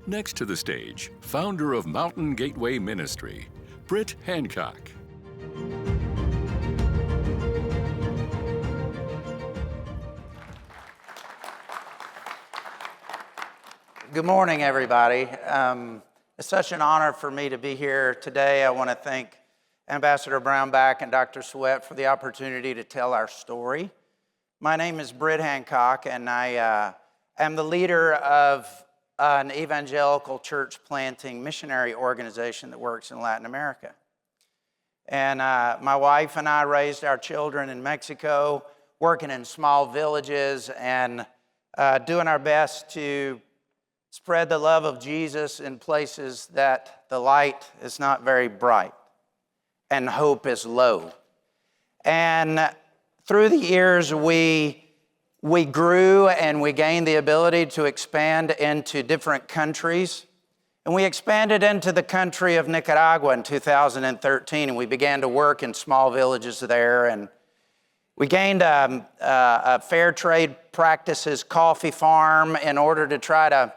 Next to the stage, founder of Mountain Gateway Ministry, Britt Hancock. Good morning, everybody. It's such an honor for me to be here today. I want to thank Ambassador Brownback and Dr. Sweat for the opportunity to tell our story. My name is Britt Hancock, and I am the leader of an evangelical church planting missionary organization that works in Latin America. And my wife and I raised our children in Mexico, working in small villages and doing our best to spread the love of Jesus in places that the light is not very bright and hope is low. And through the years, we grew and we gained the ability to expand into different countries. And we expanded into the country of Nicaragua in 2013, and we began to work in small villages there. And we gained a fair trade practices coffee farm in order to try to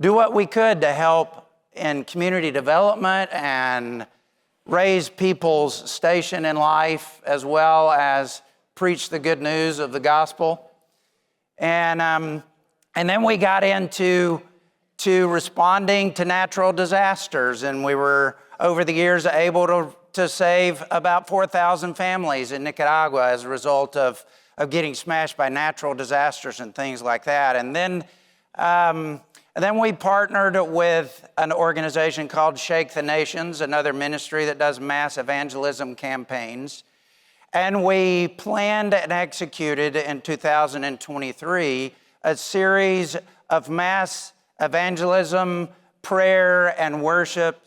do what we could to help in community development and raise people's station in life, as well as preach the good news of the gospel. And then we got into responding to natural disasters, and we were over the years able to save about 4,000 families in Nicaragua as a result of getting smashed by natural disasters and things like that. And then we partnered with an organization called Shake the Nations, another ministry that does mass evangelism campaigns. And we planned and executed in 2023 a series of mass evangelism, prayer, and worship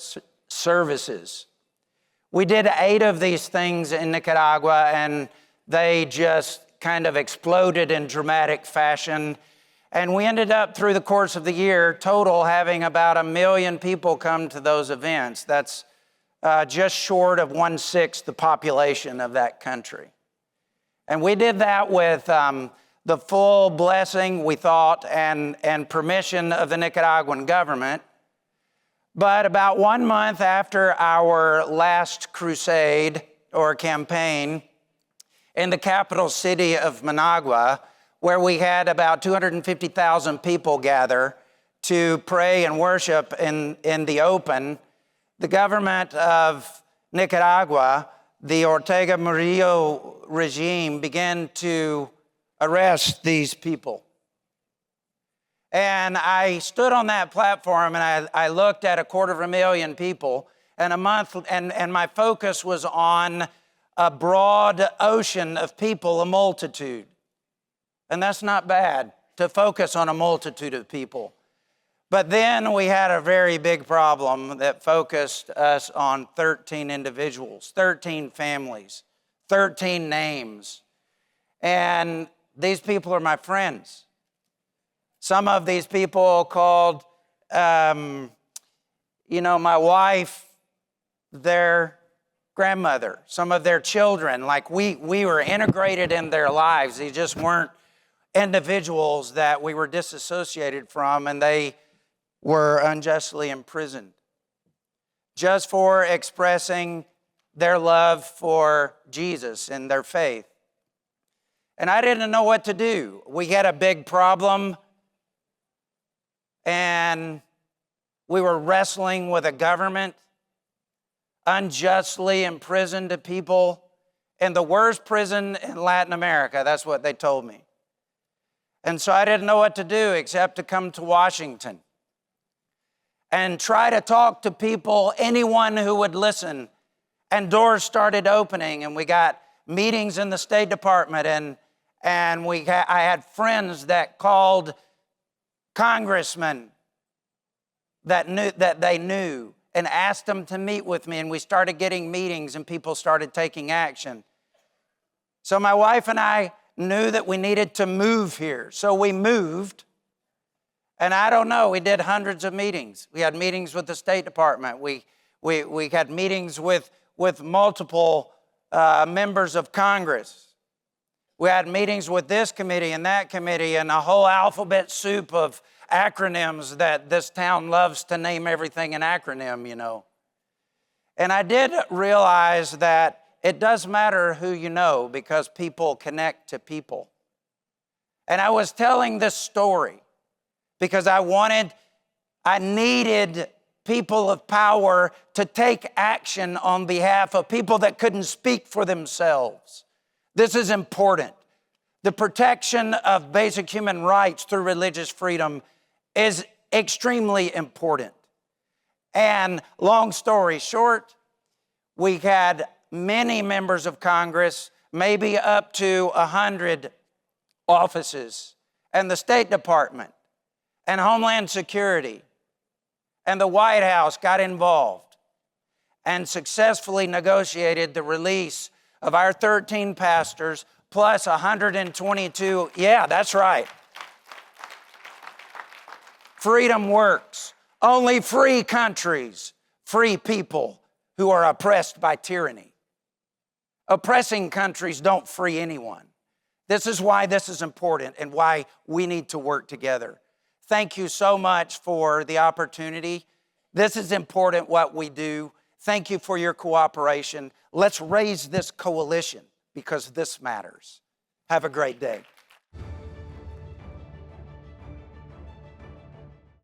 services. We did 8 of these things in Nicaragua, and they just kind of exploded in dramatic fashion. And we ended up, through the course of the year, total having about 1 million people come to those events. That's just short of 1/6 the population of that country. And we did that with the full blessing, we thought, and permission of the Nicaraguan government. But about 1 month after our last crusade or campaign in the capital city of Managua, where we had about 250,000 people gather to pray and worship in the open, the government of Nicaragua, the Ortega Murillo regime, began to arrest these people. And I stood on that platform and I looked at 250,000 people in a month, and my focus was on a broad ocean of people, a multitude. And that's not bad, to focus on a multitude of people. But then we had a very big problem that focused us on 13 individuals, 13 families, 13 names. And these people are my friends. Some of these people called, my wife, their grandmother, some of their children. Like we were integrated in their lives. They just weren't individuals that we were disassociated from, and they were unjustly imprisoned just for expressing their love for Jesus and their faith. And I didn't know what to do. We had a big problem, and we were wrestling with a government unjustly imprisoned people in the worst prison in Latin America. That's what they told me. And so I didn't know what to do except to come to Washington and try to talk to people, anyone who would listen. And doors started opening, and we got meetings in the State Department, and I had friends that called congressmen that they knew and asked them to meet with me, and we started getting meetings, and people started taking action. So my wife and I knew that we needed to move here. So we moved, and I don't know, we did hundreds of meetings. We had meetings with the State Department. We had meetings with multiple members of Congress. We had meetings with this committee and that committee and a whole alphabet soup of acronyms that this town loves to name everything an acronym, you know. And I did realize that it does matter who you know because people connect to people. And I was telling this story because I needed people of power to take action on behalf of people that couldn't speak for themselves. This is important. The protection of basic human rights through religious freedom is extremely important. And long story short, we had many members of Congress, maybe up to 100 offices, and the State Department, and Homeland Security, and the White House got involved and successfully negotiated the release of our 13 pastors plus 122, yeah, that's right. Freedom works. Only free countries, free people who are oppressed by tyranny. Oppressing countries don't free anyone. This is why this is important and why we need to work together. Thank you so much for the opportunity. This is important what we do. Thank you for your cooperation. Let's raise this coalition because this matters. Have a great day.